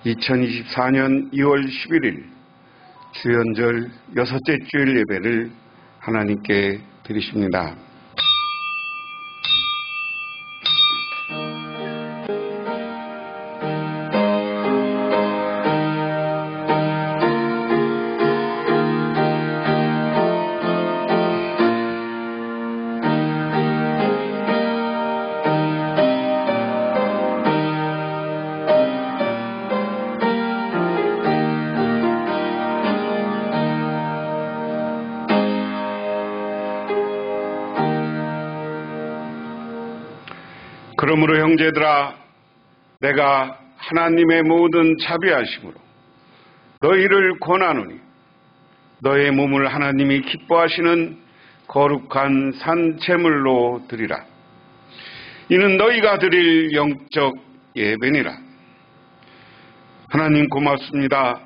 2024년 2월 11일 주연절 6째 주일 예배를 하나님께 드리십니다. 그러므로 형제들아, 내가 하나님의 모든 자비하심으로 너희를 권하노니 너의 몸을 하나님이 기뻐하시는 거룩한 산 제물로 드리라. 이는 너희가 드릴 영적 예배니라. 하나님 고맙습니다.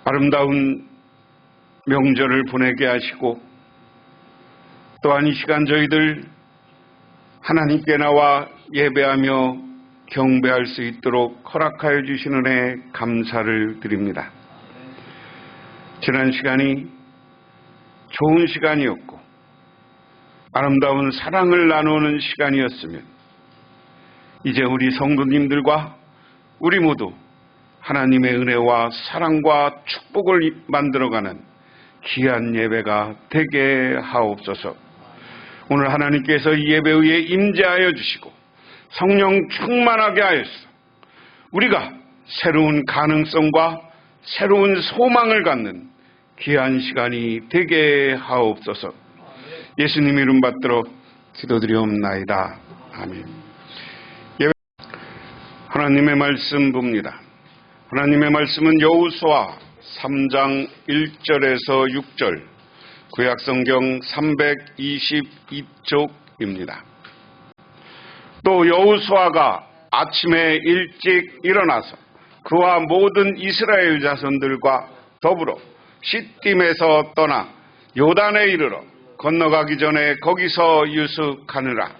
아름다운 명절을 보내게 하시고 또한 이 시간 저희들 하나님께 나와 예배하며 경배할 수 있도록 허락하여 주시는 은혜에 감사를 드립니다. 지난 시간이 좋은 시간이었고 아름다운 사랑을 나누는 시간이었으면 이제 우리 성도님들과 우리 모두 하나님의 은혜와 사랑과 축복을 만들어가는 귀한 예배가 되게 하옵소서. 오늘 하나님께서 이 예배 위에 임재하여 주시고 성령 충만하게 하여서 우리가 새로운 가능성과 새로운 소망을 갖는 귀한 시간이 되게 하옵소서. 예수님 이름 받들어 기도드리옵나이다. 아멘. 예배 하나님의 말씀 봅니다. 하나님의 말씀은 여호수아 3장 1절에서 6절 구약성경 322쪽입니다. 또 여호수아가 아침에 일찍 일어나서 그와 모든 이스라엘 자손들과 더불어 시딤에서 떠나 요단에 이르러 건너가기 전에 거기서 유숙하느라.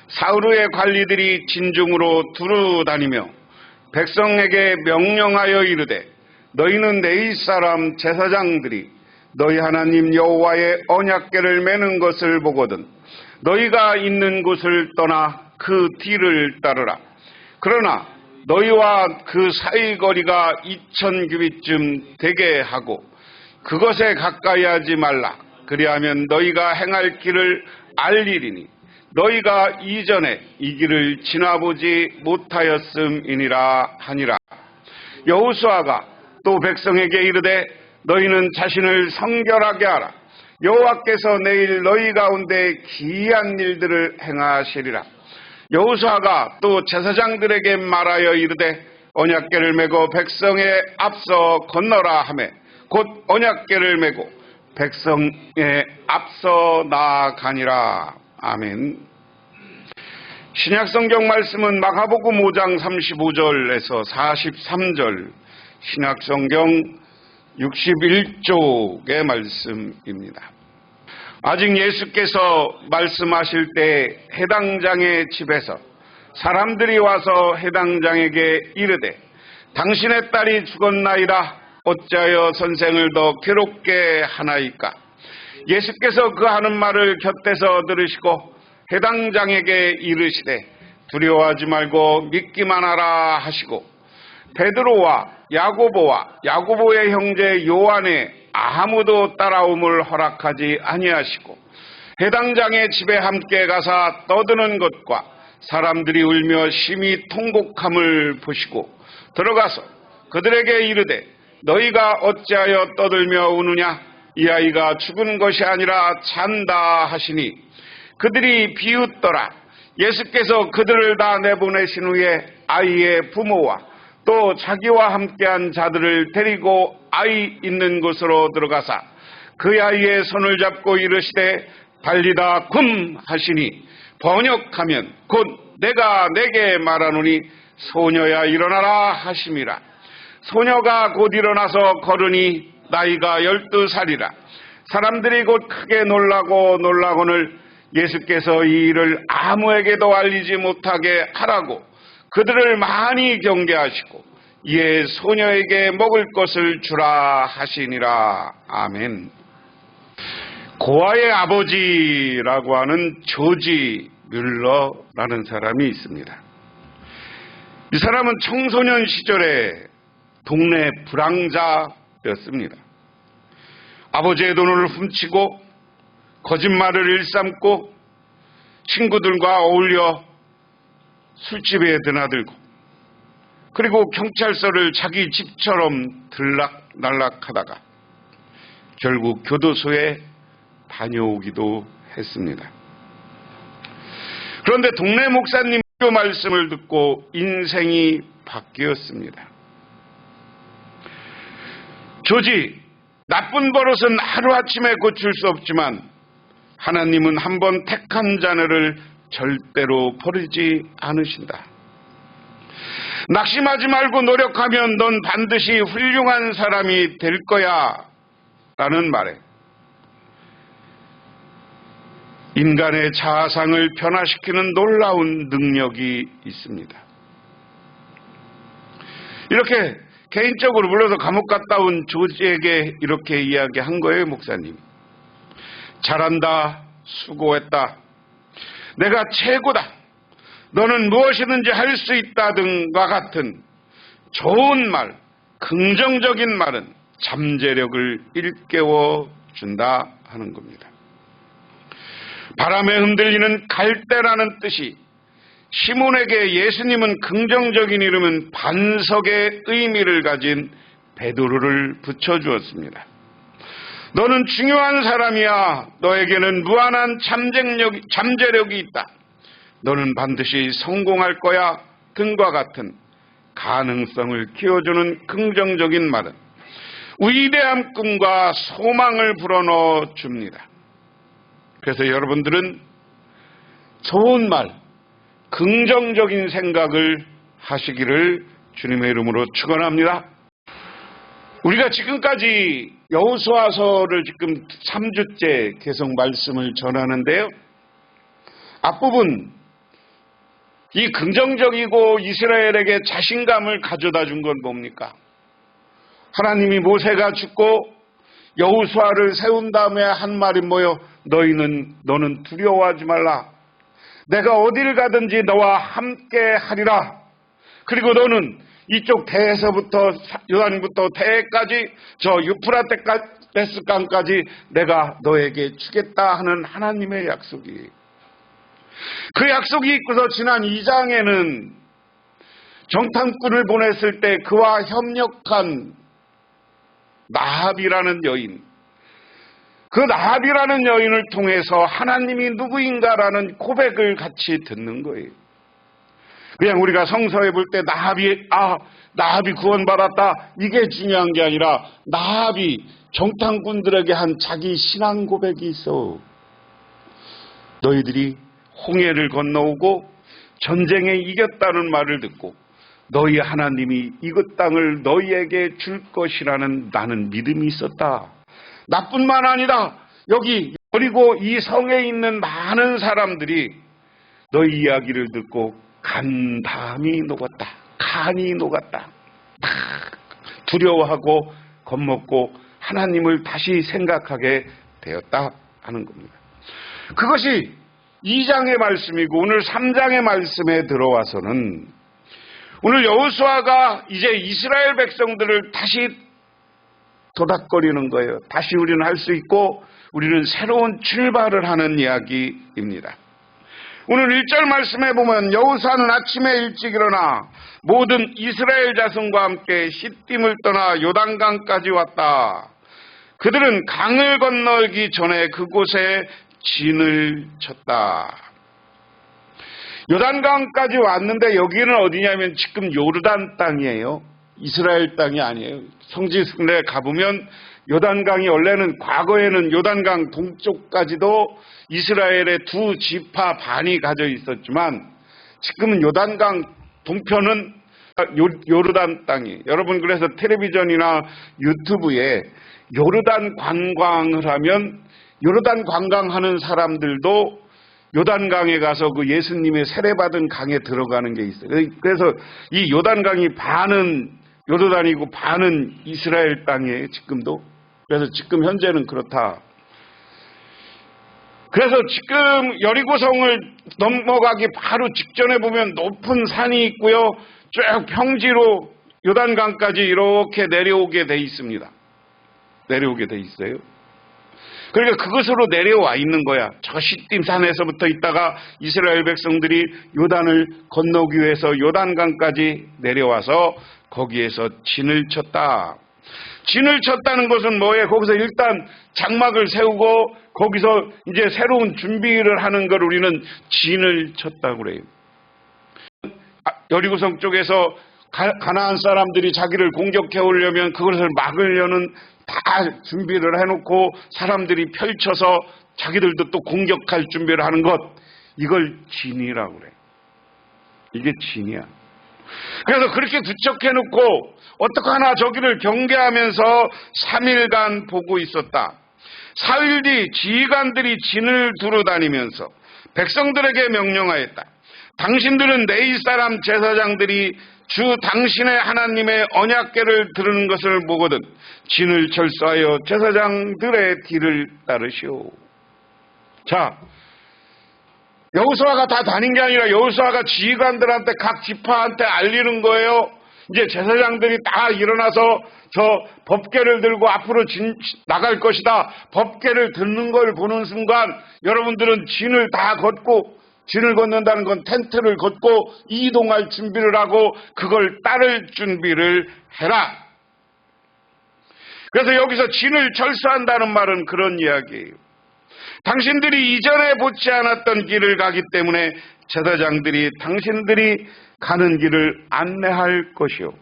사울의 관리들이 진중으로 두루다니며 백성에게 명령하여 이르되 너희는 내 이스라엘 제사장들이 너희 하나님 여호와의 언약궤를 매는 것을 보거든 너희가 있는 곳을 떠나 그 뒤를 따르라. 그러나 너희와 그 사이 거리가 2000규빗쯤 되게 하고 그것에 가까이 하지 말라. 그리하면 너희가 행할 길을 알리리니 너희가 이전에 이 길을 지나보지 못하였음이니라 하니라. 여호수아가 또 백성에게 이르되 너희는 자신을 성결하게 하라. 여호와께서 내일 너희 가운데 기이한 일들을 행하시리라. 여호수아가 또 제사장들에게 말하여 이르되 언약궤를 메고 백성에 앞서 건너라 하매 곧 언약궤를 메고 백성에 앞서 나아가니라. 아멘. 신약성경 말씀은 마가복음 5장 35절에서 43절, 신약성경 61쪽의 말씀입니다. 아직 예수께서 말씀하실 때 해당장의 집에서 사람들이 와서 해당장에게 이르되 당신의 딸이 죽었나이다. 어찌하여 선생을 더 괴롭게 하나이까? 예수께서 그 하는 말을 곁에서 들으시고 해당장에게 이르시되 두려워하지 말고 믿기만 하라 하시고 베드로와 야고보의 형제 요한의 아무도 따라옴을 허락하지 아니하시고 해당장의 집에 함께 가사 떠드는 것과 사람들이 울며 심히 통곡함을 보시고 들어가서 그들에게 이르되 너희가 어찌하여 떠들며 우느냐? 이 아이가 죽은 것이 아니라 잔다 하시니 그들이 비웃더라. 예수께서 그들을 다 내보내신 후에 아이의 부모와 또 자기와 함께한 자들을 데리고 아이 있는 곳으로 들어가사 그 아이의 손을 잡고 이르시되 달리다 굼 하시니 번역하면 곧 내가 내게 말하노니 소녀야 일어나라 하심이라. 소녀가 곧 일어나서 걸으니 나이가 12살이라. 사람들이 곧 크게 놀라고는 예수께서 이 일을 아무에게도 알리지 못하게 하라고 그들을 많이 경계하시고 이에 소녀에게 먹을 것을 주라 하시니라. 아멘. 고아의 아버지라고 하는 조지 뮬러라는 사람이 있습니다. 이 사람은 청소년 시절에 동네 불황자였습니다. 아버지의 돈을 훔치고 거짓말을 일삼고 친구들과 어울려 술집에 드나들고 그리고 경찰서를 자기 집처럼 들락날락하다가 결국 교도소에 다녀오기도 했습니다. 그런데 동네 목사님 말씀을 듣고 인생이 바뀌었습니다. 조지, 나쁜 버릇은 하루아침에 고칠 수 없지만 하나님은 한번 택한 자녀를 절대로 버리지 않으신다. 낙심하지 말고 노력하면 넌 반드시 훌륭한 사람이 될 거야 라는 말에 인간의 자아상을 변화시키는 놀라운 능력이 있습니다. 이렇게 개인적으로 불러서 감옥 갔다 온 조지에게 이렇게 이야기한 거예요, 목사님. 잘한다, 수고했다, 내가 최고다, 너는 무엇이든지 할 수 있다 등과 같은 좋은 말, 긍정적인 말은 잠재력을 일깨워 준다 하는 겁니다. 바람에 흔들리는 갈대라는 뜻이 시몬에게 예수님은 긍정적인 이름은 반석의 의미를 가진 베드로를 붙여주었습니다. 너는 중요한 사람이야. 너에게는 무한한 잠재력이 있다. 너는 반드시 성공할 거야 등과 같은 가능성을 키워주는 긍정적인 말은 위대한 꿈과 소망을 불어넣어 줍니다. 그래서 여러분들은 좋은 말, 긍정적인 생각을 하시기를 주님의 이름으로 축원합니다. 우리가 지금까지 여호수아서를 지금 3주째 계속 말씀을 전하는데요. 앞부분 이 긍정적이고 이스라엘에게 자신감을 가져다 준 건 뭡니까? 하나님이 모세가 죽고 여호수아를 세운 다음에 한 말이 뭐요? 너는 두려워하지 말라. 내가 어딜 가든지 너와 함께 하리라. 그리고 너는 이쪽 대에서부터 요단부터 대까지 저 유프라테스 강까지 내가 너에게 주겠다 하는 하나님의 약속이. 그 약속이 있고서 지난 2장에는 정탐꾼을 보냈을 때 그와 협력한 나합이라는 여인, 그 나합이라는 여인을 통해서 하나님이 누구인가라는 고백을 같이 듣는 거예요. 그냥 우리가 성서에 볼 때 나합이 구원받았다 이게 중요한 게 아니라 나합이 정탐꾼들에게 한 자기 신앙 고백이 있어. 너희들이 홍해를 건너오고 전쟁에 이겼다는 말을 듣고 너희 하나님이 이것 땅을 너희에게 줄 것이라는 나는 믿음이 있었다. 나뿐만 아니라 여기 그리고 이 성에 있는 많은 사람들이 너희 이야기를 듣고 간담이 녹았다. 간이 녹았다. 두려워하고 겁먹고 하나님을 다시 생각하게 되었다 하는 겁니다. 그것이 2장의 말씀이고 오늘 3장의 말씀에 들어와서는 오늘 여호수아가 이제 이스라엘 백성들을 다시 도닥거리는 거예요. 다시 우리는 할 수 있고 우리는 새로운 출발을 하는 이야기입니다. 오늘 1절 말씀에 보면 여호수아는 아침에 일찍 일어나 모든 이스라엘 자손과 함께 시딤을 떠나 요단강까지 왔다. 그들은 강을 건너기 전에 그곳에 진을 쳤다. 요단강까지 왔는데 여기는 어디냐면 지금 요르단 땅이에요. 이스라엘 땅이 아니에요. 성지순례 가보면 요단강이 원래는 과거에는 요단강 동쪽까지도 이스라엘의 두 지파 반이 가져 있었지만 지금은 요단강 동편은 요르단 땅이에요. 여러분 그래서 텔레비전이나 유튜브에 요르단 관광을 하면 요르단 관광하는 사람들도 요단강에 가서 그 예수님의 세례받은 강에 들어가는 게 있어요. 그래서 이 요단강이 반은 요르단이고 반은 이스라엘 땅이에요, 지금도. 그래서 지금 현재는 그렇다. 그래서 지금 여리고성을 넘어가기 바로 직전에 보면 높은 산이 있고요. 쭉 평지로 요단강까지 이렇게 내려오게 돼 있습니다. 내려오게 돼 있어요. 그러니까 그것으로 내려와 있는 거야. 저 시딤 산에서부터 있다가 이스라엘 백성들이 요단을 건너기 위해서 요단강까지 내려와서 거기에서 진을 쳤다. 진을 쳤다는 것은 뭐예요? 거기서 일단 장막을 세우고 거기서 이제 새로운 준비를 하는 걸 우리는 진을 쳤다고 그래요. 여리고성 쪽에서 가나안 사람들이 자기를 공격해 오려면 그것을 막으려는 다 준비를 해놓고 사람들이 펼쳐서 자기들도 또 공격할 준비를 하는 것, 이걸 진이라고 그래. 이게 진이야. 그래서 그렇게 구척해놓고 어떡하나 저기를 경계하면서 3일간 보고 있었다. 4일 뒤 지휘관들이 진을 두루다니면서 백성들에게 명령하였다. 당신들은 내 이스라엘 제사장들이 주 당신의 하나님의 언약궤를 들은 것을 보거든 진을 철수하여 제사장들의 뒤를 따르시오. 자, 여호수아가 다 다닌 게 아니라 여호수아가 지휘관들한테 각 지파한테 알리는 거예요. 이제 제사장들이 다 일어나서 저 법궤를 들고 앞으로 나갈 것이다. 법궤를 듣는 걸 보는 순간 여러분들은 진을 다 걷고, 진을 걷는다는 건 텐트를 걷고 이동할 준비를 하고 그걸 따를 준비를 해라. 그래서 여기서 진을 철수한다는 말은 그런 이야기예요. 당신들이 이전에 보지 않았던 길을 가기 때문에 제사장들이 당신들이 가는 길을 안내할 것이요.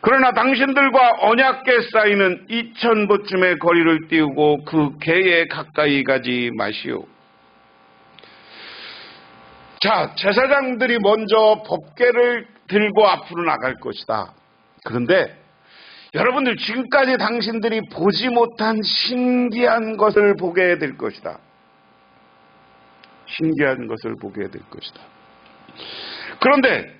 그러나 당신들과 언약궤 쌓이는 2000보쯤의 거리를 띄우고 그 궤에 가까이 가지 마시오. 자, 제사장들이 먼저 법궤를 들고 앞으로 나갈 것이다. 그런데 여러분들 지금까지 당신들이 보지 못한 신기한 것을 보게 될 것이다. 신기한 것을 보게 될 것이다. 그런데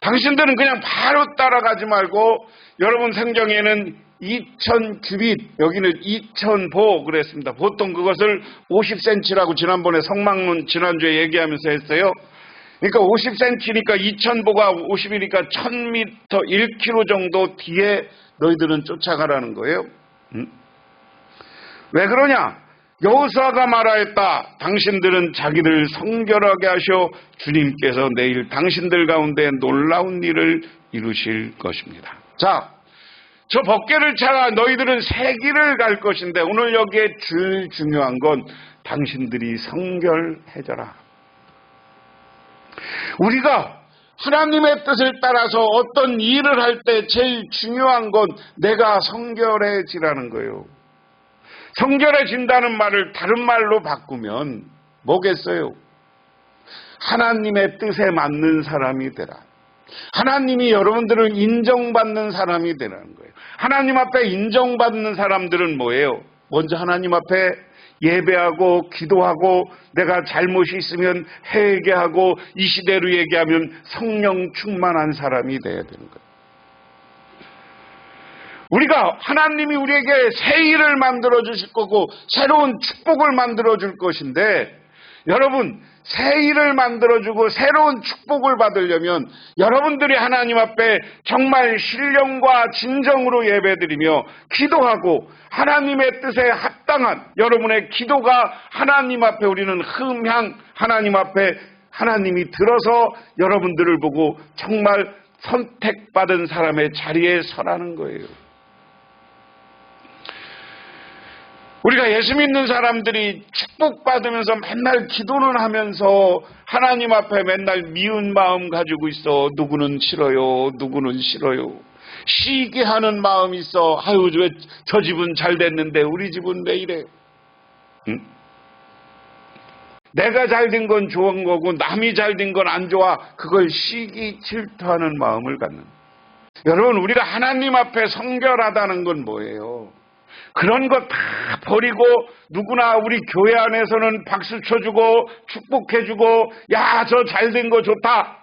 당신들은 그냥 바로 따라가지 말고 여러분 성경에는 2000규빗, 여기는 2000보 그랬습니다. 보통 그것을 50cm라고 지난번에 성막론 지난주에 얘기하면서 했어요. 그러니까 50cm니까 2000보가 50이니까 1000m, 1km 정도 뒤에 너희들은 쫓아가라는 거예요. 왜 그러냐? 여호수아가 말하였다. 당신들은 자기들 성결하게 하셔 주님께서 내일 당신들 가운데 놀라운 일을 이루실 것입니다. 자, 저 법궤를 차가 너희들은 새 길을 갈 것인데 오늘 여기에 제일 중요한 건 당신들이 성결해져라. 우리가 하나님의 뜻을 따라서 어떤 일을 할 때 제일 중요한 건 내가 성결해지라는 거예요. 성결해진다는 말을 다른 말로 바꾸면 뭐겠어요? 하나님의 뜻에 맞는 사람이 되라. 하나님이 여러분들을 인정받는 사람이 되라는 거예요. 하나님 앞에 인정받는 사람들은 뭐예요? 먼저 하나님 앞에 예배하고 기도하고 내가 잘못이 있으면 회개하고 이 시대로 얘기하면 성령 충만한 사람이 돼야 되는 거예요. 우리가 하나님이 우리에게 새 일을 만들어 주실 거고 새로운 축복을 만들어 줄 것인데 여러분 새 일을 만들어주고 새로운 축복을 받으려면 여러분들이 하나님 앞에 정말 신령과 진정으로 예배드리며 기도하고 하나님의 뜻에 합당한 여러분의 기도가 하나님 앞에 우리는 흠향 하나님 앞에 하나님이 들어서 여러분들을 보고 정말 선택받은 사람의 자리에 서라는 거예요. 우리가 예수 믿는 사람들이 축복받으면서 맨날 기도는 하면서 하나님 앞에 맨날 미운 마음 가지고 있어. 누구는 싫어요. 누구는 싫어요. 시기하는 마음이 있어. 아유 왜 저 집은 잘 됐는데 우리 집은 왜 이래. 응? 내가 잘 된 건 좋은 거고 남이 잘 된 건 안 좋아. 그걸 시기 질투하는 마음을 갖는. 여러분 우리가 하나님 앞에 성결하다는 건 뭐예요? 그런 거 다 버리고 누구나 우리 교회 안에서는 박수 쳐주고 축복해주고 야, 저 잘된 거 좋다.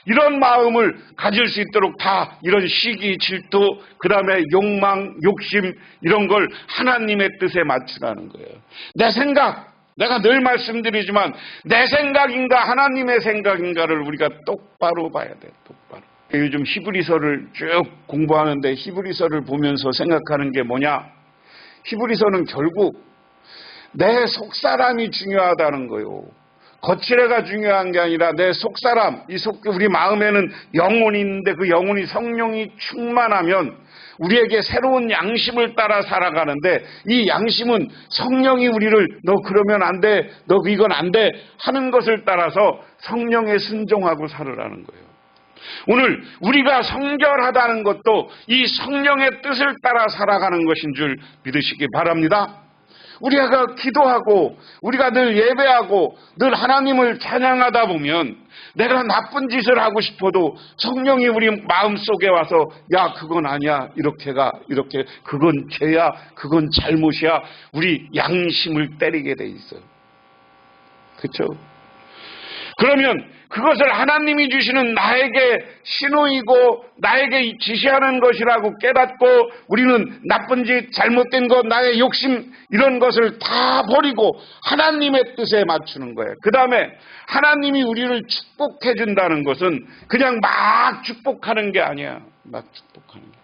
이런 마음을 가질 수 있도록 다 이런 시기, 질투, 그 다음에 욕망, 욕심 이런 걸 하나님의 뜻에 맞추라는 거예요. 내 생각, 내가 늘 말씀드리지만 내 생각인가 하나님의 생각인가를 우리가 똑바로 봐야 돼요. 똑바로. 요즘 히브리서를 쭉 공부하는데 히브리서를 보면서 생각하는 게 뭐냐? 히브리서는 결국 내 속사람이 중요하다는 거예요. 거칠애가 중요한 게 아니라 내 속사람, 우리 마음에는 영혼이 있는데 그 영혼이 성령이 충만하면 우리에게 새로운 양심을 따라 살아가는데 이 양심은 성령이 우리를 너 그러면 안 돼, 너 이건 안 돼 하는 것을 따라서 성령에 순종하고 살으라는 거예요. 오늘 우리가 성결하다는 것도 이 성령의 뜻을 따라 살아가는 것인 줄 믿으시기 바랍니다. 우리가 기도하고 우리가 늘 예배하고 늘 하나님을 찬양하다 보면 내가 나쁜 짓을 하고 싶어도 성령이 우리 마음속에 와서 야, 그건 아니야, 이렇게 그건 죄야, 그건 잘못이야, 우리 양심을 때리게 돼 있어요. 그렇죠? 그러면 그것을 하나님이 주시는 나에게 신호이고 나에게 지시하는 것이라고 깨닫고 우리는 나쁜 짓, 잘못된 것, 나의 욕심 이런 것을 다 버리고 하나님의 뜻에 맞추는 거예요. 그 다음에 하나님이 우리를 축복해 준다는 것은 그냥 막 축복하는 게 아니야. 막 축복하는 게.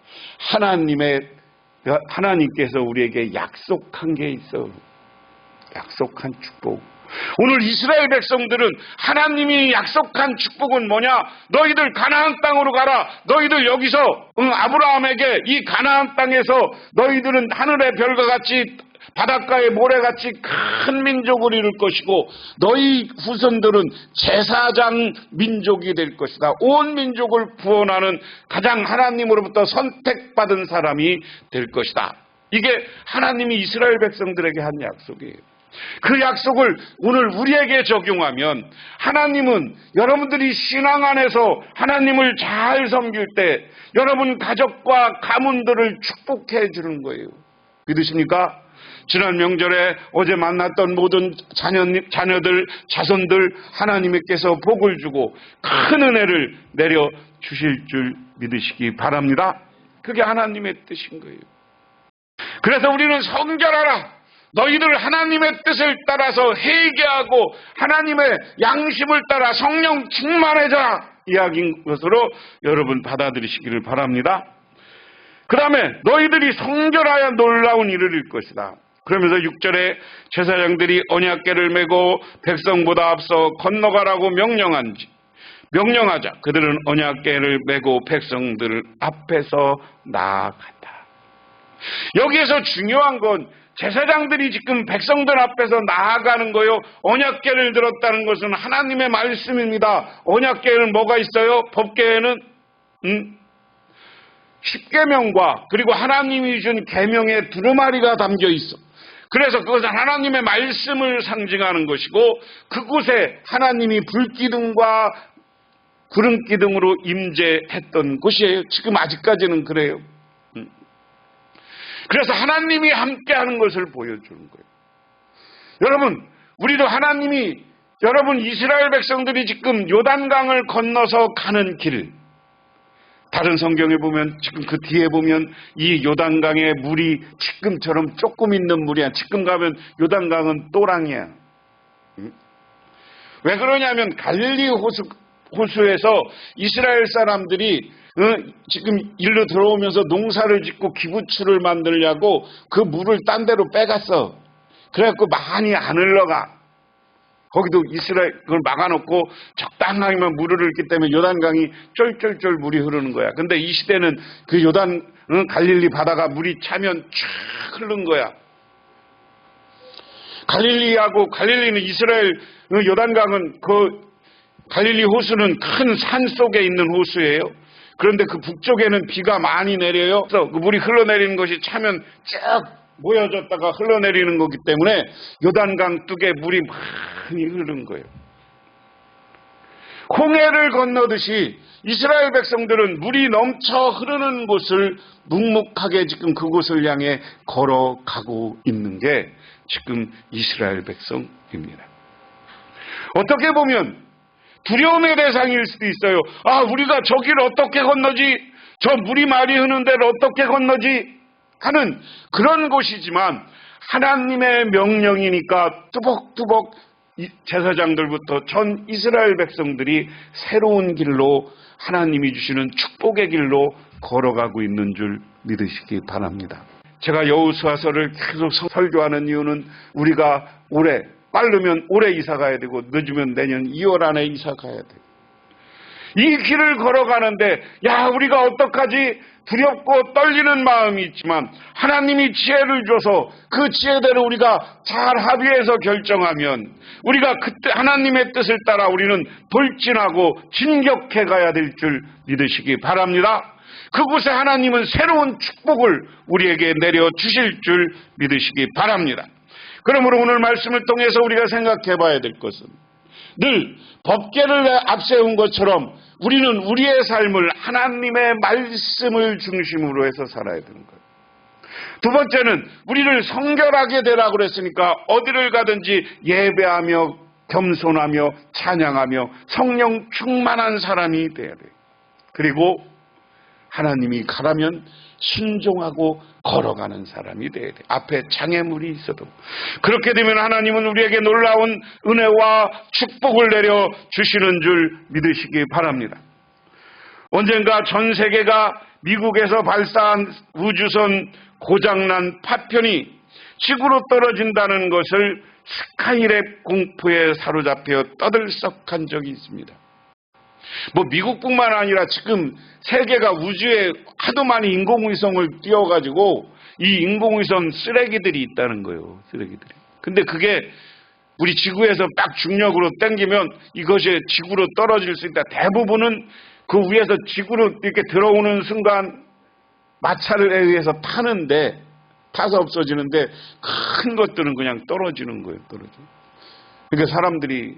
하나님께서 우리에게 약속한 게 있어. 약속한 축복. 오늘 이스라엘 백성들은 하나님이 약속한 축복은 뭐냐? 너희들 가나안 땅으로 가라. 너희들 여기서 아브라함에게 이 가나안 땅에서 너희들은 하늘의 별과 같이 바닷가의 모래같이 큰 민족을 이룰 것이고 너희 후손들은 제사장 민족이 될 것이다. 온 민족을 구원하는 가장 하나님으로부터 선택받은 사람이 될 것이다. 이게 하나님이 이스라엘 백성들에게 한 약속이에요. 그 약속을 오늘 우리에게 적용하면 하나님은 여러분들이 신앙 안에서 하나님을 잘 섬길 때 여러분 가족과 가문들을 축복해 주는 거예요. 믿으십니까? 지난 명절에 어제 만났던 모든 자녀들, 자손들 하나님께서 복을 주고 큰 은혜를 내려 주실 줄 믿으시기 바랍니다. 그게 하나님의 뜻인 거예요. 그래서 우리는 성결하라. 너희들 하나님의 뜻을 따라서 회개하고 하나님의 양심을 따라 성령 충만해자 이야기인 것으로 여러분 받아들이시기를 바랍니다. 그 다음에 너희들이 성결하여 놀라운 일을 이룰 것이다. 그러면서 6절에 제사장들이 언약궤를 메고 백성보다 앞서 건너가라고 명령하자 그들은 언약궤를 메고 백성들 앞에서 나아갔다. 여기에서 중요한 건 제사장들이 지금 백성들 앞에서 나아가는 거요. 언약궤를 들었다는 것은 하나님의 말씀입니다. 언약궤에는 뭐가 있어요? 법궤에는 십계명과 그리고 하나님이 준 계명의 두루마리가 담겨 있어. 그래서 그것은 하나님의 말씀을 상징하는 것이고 그곳에 하나님이 불기둥과 구름기둥으로 임재했던 곳이에요. 지금 아직까지는 그래요. 그래서 하나님이 함께하는 것을 보여주는 거예요. 여러분, 우리도 하나님이 여러분 이스라엘 백성들이 지금 요단강을 건너서 가는 길, 다른 성경에 보면 지금 그 뒤에 보면 이 요단강에 물이 지금처럼 조금 있는 물이야. 지금 가면 요단강은 또랑이야. 왜 그러냐면 갈릴리 호수에서 이스라엘 사람들이 지금 일로 들어오면서 농사를 짓고 기부추를 만들려고 그 물을 딴 데로 빼갔어. 그래갖고 많이 안 흘러가. 거기도 이스라엘 그걸 막아놓고 적당하게만 물을 흘기 때문에 요단강이 쫄쫄쫄 물이 흐르는 거야. 근데 이 시대는 그 갈릴리 바다가 물이 차면 쫙 흐르는 거야. 갈릴리는 이스라엘 요단강은 그 갈릴리 호수는 큰 산 속에 있는 호수예요. 그런데 그 북쪽에는 비가 많이 내려요. 그래서 그 물이 흘러내리는 것이 차면 쭉 모여졌다가 흘러내리는 거기 때문에 요단강 뚝에 물이 많이 흐르는 거예요. 홍해를 건너듯이 이스라엘 백성들은 물이 넘쳐 흐르는 곳을 묵묵하게 지금 그곳을 향해 걸어가고 있는 게 지금 이스라엘 백성입니다. 어떻게 보면 두려움의 대상일 수도 있어요. 우리가 저길 어떻게 건너지? 저 물이 많이 흐르는 데를 어떻게 건너지? 하는 그런 곳이지만 하나님의 명령이니까 뚜벅뚜벅 제사장들부터 전 이스라엘 백성들이 새로운 길로 하나님이 주시는 축복의 길로 걸어가고 있는 줄 믿으시기 바랍니다. 제가 여호수아서를 계속 설교하는 이유는 우리가 빠르면 올해 이사 가야 되고 늦으면 내년 2월 안에 이사 가야 돼요. 이 길을 걸어가는데 우리가 어떡하지? 두렵고 떨리는 마음이 있지만 하나님이 지혜를 줘서 그 지혜대로 우리가 잘 합의해서 결정하면 우리가 그때 하나님의 뜻을 따라 우리는 돌진하고 진격해 가야 될 줄 믿으시기 바랍니다. 그곳에 하나님은 새로운 축복을 우리에게 내려주실 줄 믿으시기 바랍니다. 그러므로 오늘 말씀을 통해서 우리가 생각해 봐야 될 것은 늘 법궤를 앞세운 것처럼 우리는 우리의 삶을 하나님의 말씀을 중심으로 해서 살아야 되는 거예요. 두 번째는 우리를 성결하게 되라고 그랬으니까 어디를 가든지 예배하며 겸손하며 찬양하며 성령 충만한 사람이 돼야 돼요. 그리고 하나님이 가라면 순종하고 걸어가는 사람이 돼야 돼요. 앞에 장애물이 있어도. 그렇게 되면 하나님은 우리에게 놀라운 은혜와 축복을 내려 주시는 줄 믿으시기 바랍니다. 언젠가 전 세계가 미국에서 발사한 우주선 고장난 파편이 지구로 떨어진다는 것을 스카이랩 공포에 사로잡혀 떠들썩한 적이 있습니다. 미국뿐만 아니라 지금 세계가 우주에 하도 많이 인공위성을 띄워가지고 이 인공위성 쓰레기들이 있다는 거예요. 쓰레기들이. 근데 그게 우리 지구에서 딱 중력으로 당기면 이것이 지구로 떨어질 수 있다. 대부분은 그 위에서 지구로 이렇게 들어오는 순간 마찰에 의해서 타서 없어지는데 큰 것들은 그냥 떨어지는 거예요. 그러니까 사람들이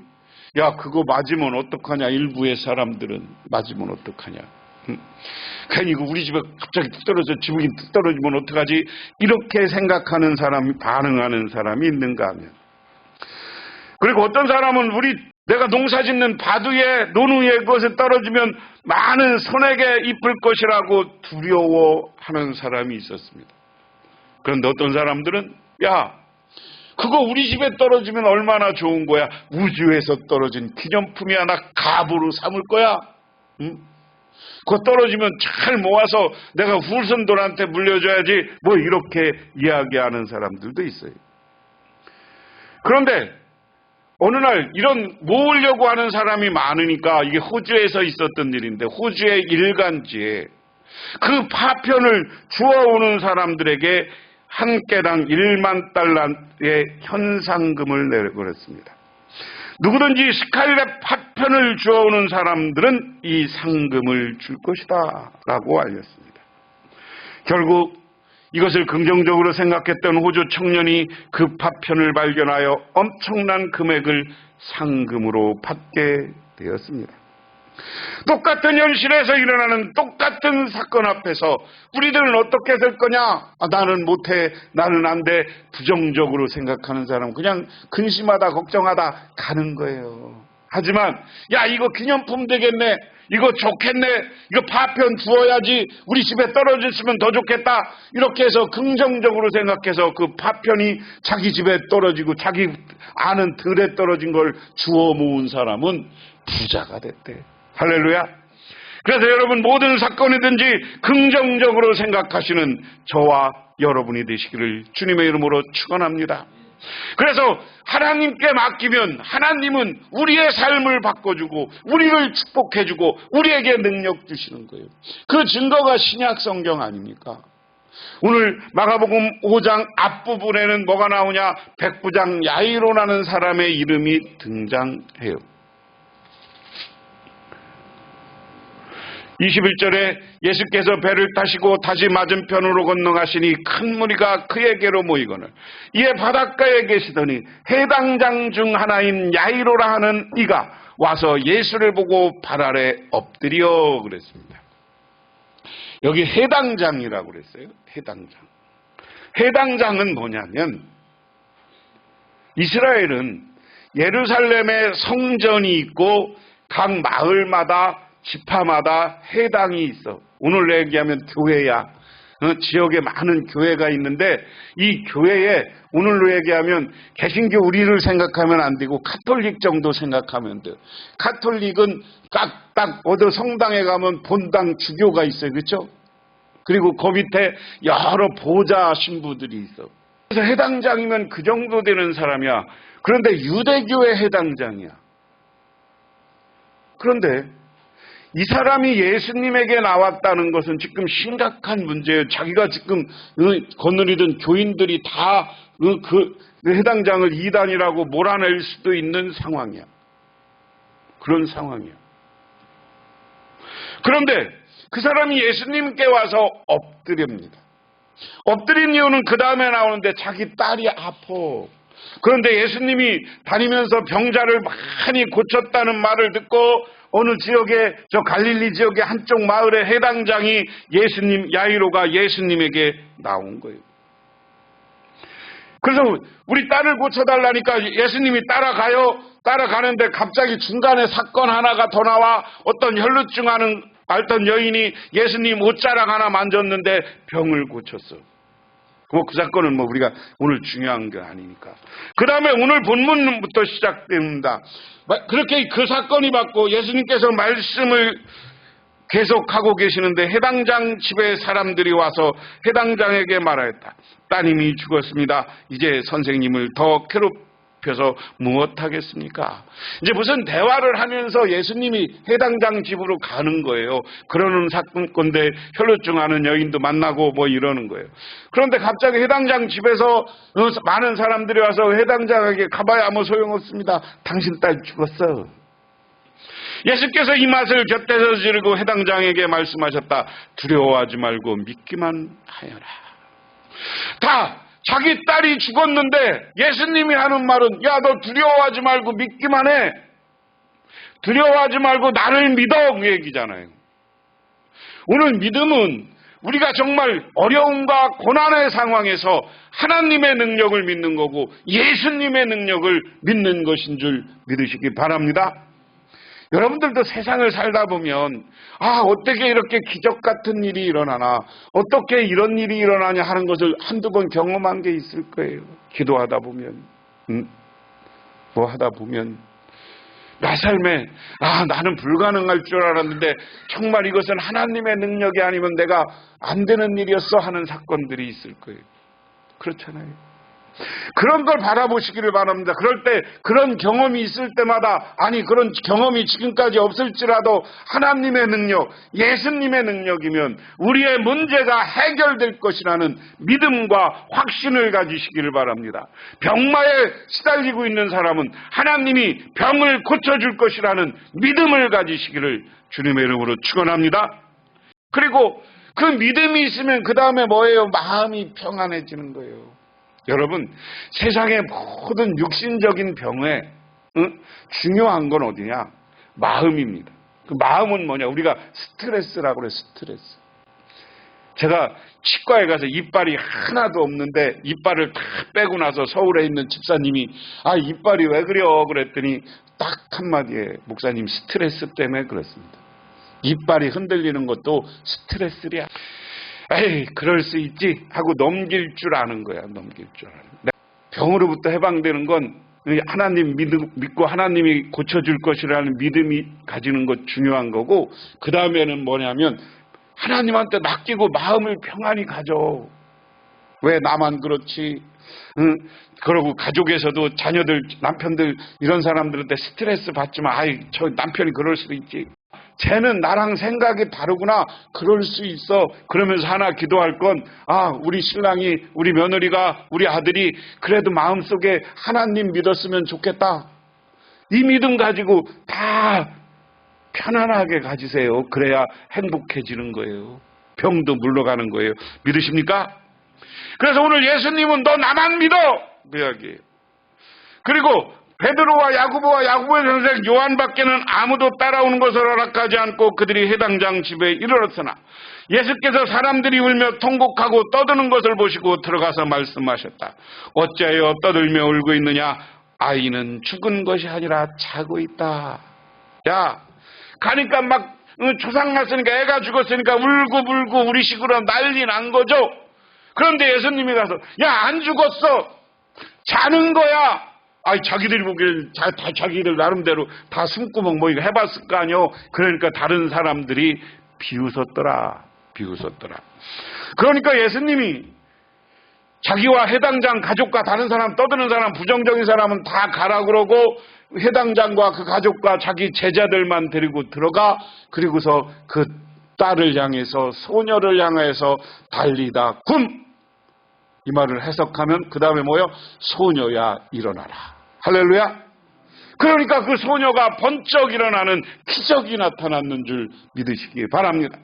그거 맞으면 어떡하냐. 일부의 사람들은 맞으면 어떡하냐. 괜히 이거 우리 집에 갑자기 지붕이 떨어지면 어떡하지. 이렇게 생각하는 사람이 반응하는 사람이 있는가 하면. 그리고 어떤 사람은 내가 농사 짓는 바두에 노누에 그것에 떨어지면 많은 손에게 입을 것이라고 두려워하는 사람이 있었습니다. 그런데 어떤 사람들은 그거 우리 집에 떨어지면 얼마나 좋은 거야. 우주에서 떨어진 기념품이 하나 갑으로 삼을 거야. 그거 떨어지면 잘 모아서 내가 후손들한테 물려줘야지. 이렇게 이야기하는 사람들도 있어요. 그런데 어느 날 이런 모으려고 하는 사람이 많으니까 이게 호주에서 있었던 일인데 호주의 일간지에 그 파편을 주워오는 사람들에게 한 개당 1만 달러의 현상금을 내버렸습니다. 누구든지 스카이랩 파편을 주워오는 사람들은 이 상금을 줄 것이다 라고 알렸습니다. 결국 이것을 긍정적으로 생각했던 호주 청년이 그 파편을 발견하여 엄청난 금액을 상금으로 받게 되었습니다. 똑같은 현실에서 일어나는 똑같은 사건 앞에서 우리들은 어떻게 될 거냐? 나는 못해, 나는 안 돼. 부정적으로 생각하는 사람은 그냥 근심하다 걱정하다 가는 거예요. 하지만 이거 기념품 되겠네, 이거 좋겠네, 이거 파편 주어야지, 우리 집에 떨어졌으면 더 좋겠다, 이렇게 해서 긍정적으로 생각해서 그 파편이 자기 집에 떨어지고 자기 아는 들에 떨어진 걸 주워 모은 사람은 부자가 됐대. 할렐루야. 그래서 여러분 모든 사건이든지 긍정적으로 생각하시는 저와 여러분이 되시기를 주님의 이름으로 축원합니다. 그래서 하나님께 맡기면 하나님은 우리의 삶을 바꿔주고 우리를 축복해주고 우리에게 능력 주시는 거예요. 그 증거가 신약 성경 아닙니까? 오늘 마가복음 5장 앞부분에는 뭐가 나오냐? 백부장 야이로라는 사람의 이름이 등장해요. 21절에 예수께서 배를 타시고 다시 맞은편으로 건너가시니 큰 무리가 그에게로 모이거늘 이에 바닷가에 계시더니 해당장 중 하나인 야이로라 하는 이가 와서 예수를 보고 발 아래 엎드려 그랬습니다. 여기 해당장이라고 그랬어요. 해당장. 해당장은 뭐냐면 이스라엘은 예루살렘에 성전이 있고 각 마을마다 지파마다 해당이 있어. 오늘로 얘기하면 교회야. 지역에 많은 교회가 있는데 이 교회에 오늘로 얘기하면 개신교 우리를 생각하면 안 되고 카톨릭 정도 생각하면 돼요. 카톨릭은 딱 어디 성당에 가면 본당 주교가 있어요. 그렇죠? 그리고 그 밑에 여러 보좌 신부들이 있어. 그래서 해당장이면 그 정도 되는 사람이야. 그런데 유대교의 해당장이야. 그런데 이 사람이 예수님에게 나왔다는 것은 지금 심각한 문제예요. 자기가 지금 거느리던 교인들이 다 그 해당장을 이단이라고 몰아낼 수도 있는 상황이야. 그런 상황이야. 그런데 그 사람이 예수님께 와서 엎드립니다. 엎드린 이유는 그 다음에 나오는데 자기 딸이 아파. 그런데 예수님이 다니면서 병자를 많이 고쳤다는 말을 듣고 어느 지역에 저 갈릴리 지역의 한쪽 마을의 해당장이 야이로가 예수님에게 나온 거예요. 그래서 우리 딸을 고쳐달라니까 예수님이 따라가요. 따라가는데 갑자기 중간에 사건 하나가 더 나와. 어떤 혈루증 앓던 여인이 예수님 옷자락 하나 만졌는데 병을 고쳤어. 그 사건은 우리가 오늘 중요한 게 아니니까. 그 다음에 오늘 본문부터 시작됩니다. 그렇게 그 사건이 받고 예수님께서 말씀을 계속하고 계시는데 해당장 집에 사람들이 와서 해당장에게 말하였다. 따님이 죽었습니다. 이제 선생님을 더 괴롭혀서 무엇하겠습니까? 이제 무슨 대화를 하면서 예수님이 해당장 집으로 가는 거예요. 그러는 사건인데 혈루증 앓는 여인도 만나고 이러는 거예요. 그런데 갑자기 해당장 집에서 많은 사람들이 와서 해당장에게 가봐야 아무 소용없습니다. 당신 딸 죽었어. 예수께서 이 맛을 곁에서 지르고 해당장에게 말씀하셨다. 두려워하지 말고 믿기만 하여라. 다 자기 딸이 죽었는데 예수님이 하는 말은 야, 너 두려워하지 말고 믿기만 해. 두려워하지 말고 나를 믿어. 그 얘기잖아요. 오늘 믿음은 우리가 정말 어려움과 고난의 상황에서 하나님의 능력을 믿는 거고 예수님의 능력을 믿는 것인 줄 믿으시기 바랍니다. 여러분들도 세상을 살다 보면 어떻게 이렇게 기적 같은 일이 일어나나, 어떻게 이런 일이 일어나냐 하는 것을 한두 번 경험한 게 있을 거예요. 기도하다 보면 하다 보면 나 삶에 나는 불가능할 줄 알았는데 정말 이것은 하나님의 능력이 아니면 내가 안 되는 일이었어 하는 사건들이 있을 거예요. 그렇잖아요. 그런 걸 바라보시기를 바랍니다. 그럴 때 그런 경험이 있을 때마다 그런 경험이 지금까지 없을지라도 하나님의 능력, 예수님의 능력이면 우리의 문제가 해결될 것이라는 믿음과 확신을 가지시기를 바랍니다. 병마에 시달리고 있는 사람은 하나님이 병을 고쳐줄 것이라는 믿음을 가지시기를 주님의 이름으로 축원합니다. 그리고 그 믿음이 있으면 그 다음에 뭐예요? 마음이 평안해지는 거예요. 여러분, 세상의 모든 육신적인 병에 중요한 건 어디냐? 마음입니다. 그 마음은 뭐냐? 우리가 스트레스라고 그래요. 스트레스. 제가 치과에 가서 이빨이 하나도 없는데 이빨을 다 빼고 나서 서울에 있는 집사님이 이빨이 왜 그래요? 그랬더니 딱 한마디에 목사님 스트레스 때문에 그렇습니다. 이빨이 흔들리는 것도 스트레스야. 에이, 그럴 수 있지 하고 넘길 줄 아는 거야. 넘길 줄 아는. 병으로부터 해방되는 건 하나님 믿고 하나님이 고쳐줄 것이라는 믿음이 가지는 것 중요한 거고, 그 다음에는 뭐냐면 하나님한테 맡기고 마음을 평안히 가져. 왜 나만 그렇지? 그러고 가족에서도 자녀들, 남편들 이런 사람들한테 스트레스 받지 마. 저 남편이 그럴 수도 있지. 쟤는 나랑 생각이 다르구나. 그럴 수 있어. 그러면서 하나 기도할 건 우리 신랑이, 우리 며느리가, 우리 아들이 그래도 마음속에 하나님 믿었으면 좋겠다. 이 믿음 가지고 다 편안하게 가지세요. 그래야 행복해지는 거예요. 병도 물러가는 거예요. 믿으십니까? 그래서 오늘 예수님은 너 나만 믿어! 그 이야기예요. 그리고 베드로와 야고보와 야고보의 선생 요한밖에는 아무도 따라오는 것을 허락하지 않고 그들이 해당장 집에 이르렀으나 예수께서 사람들이 울며 통곡하고 떠드는 것을 보시고 들어가서 말씀하셨다. 어찌하여 떠들며 울고 있느냐? 아이는 죽은 것이 아니라 자고 있다. 야, 가니까 막 조상 났으니까 애가 죽었으니까 울고 우리 식으로 난리 난 거죠. 그런데 예수님이 가서 야, 안 죽었어. 자는 거야. 아이, 자기들이 보기엔 자기들 나름대로 다 숨구멍 뭐 이거 해봤을 거 아니요. 그러니까 다른 사람들이 비웃었더라. 그러니까 예수님이 자기와 해당장 가족과 다른 사람, 떠드는 사람, 부정적인 사람은 다 가라 그러고 해당장과 그 가족과 자기 제자들만 데리고 들어가, 그리고서 그 딸을 향해서, 소녀를 향해서 달리다 굼! 이 말을 해석하면 그 다음에 뭐요? 소녀야 일어나라. 할렐루야. 그러니까 그 소녀가 번쩍 일어나는 기적이 나타났는 줄 믿으시기 바랍니다.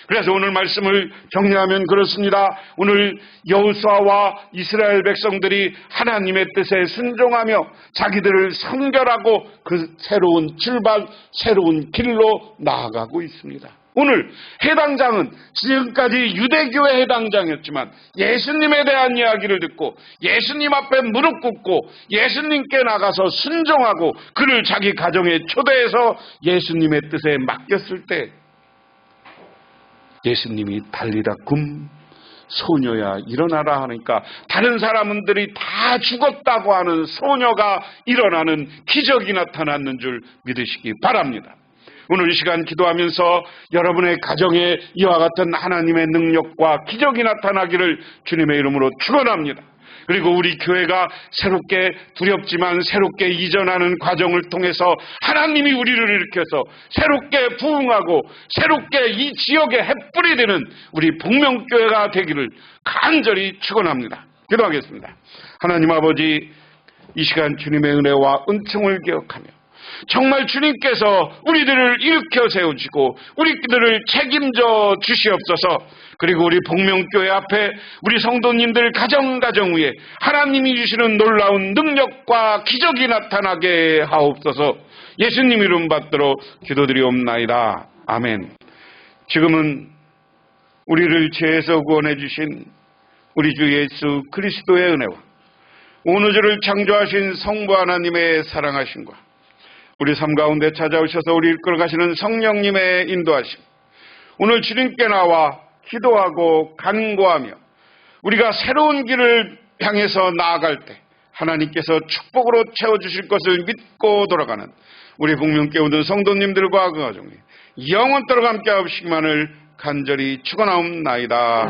그래서 오늘 말씀을 정리하면 그렇습니다. 오늘 여호수아와 이스라엘 백성들이 하나님의 뜻에 순종하며 자기들을 선결하고 그 새로운 출발, 새로운 길로 나아가고 있습니다. 오늘 해당장은 지금까지 유대교의 해당장이었지만 예수님에 대한 이야기를 듣고 예수님 앞에 무릎 꿇고 예수님께 나가서 순종하고 그를 자기 가정에 초대해서 예수님의 뜻에 맡겼을 때 예수님이 달리다 굼, 소녀야 일어나라 하니까 다른 사람들이 다 죽었다고 하는 소녀가 일어나는 기적이 나타났는 줄 믿으시기 바랍니다. 오늘 이 시간 기도하면서 여러분의 가정에 이와 같은 하나님의 능력과 기적이 나타나기를 주님의 이름으로 축원합니다. 그리고 우리 교회가 새롭게 두렵지만 새롭게 이전하는 과정을 통해서 하나님이 우리를 일으켜서 새롭게 부흥하고 새롭게 이 지역에 햇불이 되는 우리 복명교회가 되기를 간절히 축원합니다. 기도하겠습니다. 하나님 아버지, 이 시간 주님의 은혜와 은총을 기억하며 정말 주님께서 우리들을 일으켜 세우시고 우리들을 책임져 주시옵소서. 그리고 우리 복명교회 앞에 우리 성도님들 가정 위에 하나님이 주시는 놀라운 능력과 기적이 나타나게 하옵소서. 예수님 이름 받들어 기도드리옵나이다. 아멘. 지금은 우리를 죄에서 구원해 주신 우리 주 예수 그리스도의 은혜와 온 우주를 창조하신 성부 하나님의 사랑하심과 우리 삶 가운데 찾아오셔서 우리 이끌어가시는 성령님의 인도하심, 오늘 주님께 나와 기도하고 간구하며 우리가 새로운 길을 향해서 나아갈 때 하나님께서 축복으로 채워주실 것을 믿고 돌아가는 우리 복명교회 모든 성도님들과 그 가정에 영원토록 함께 하시기만을 간절히 축원하옵나이다.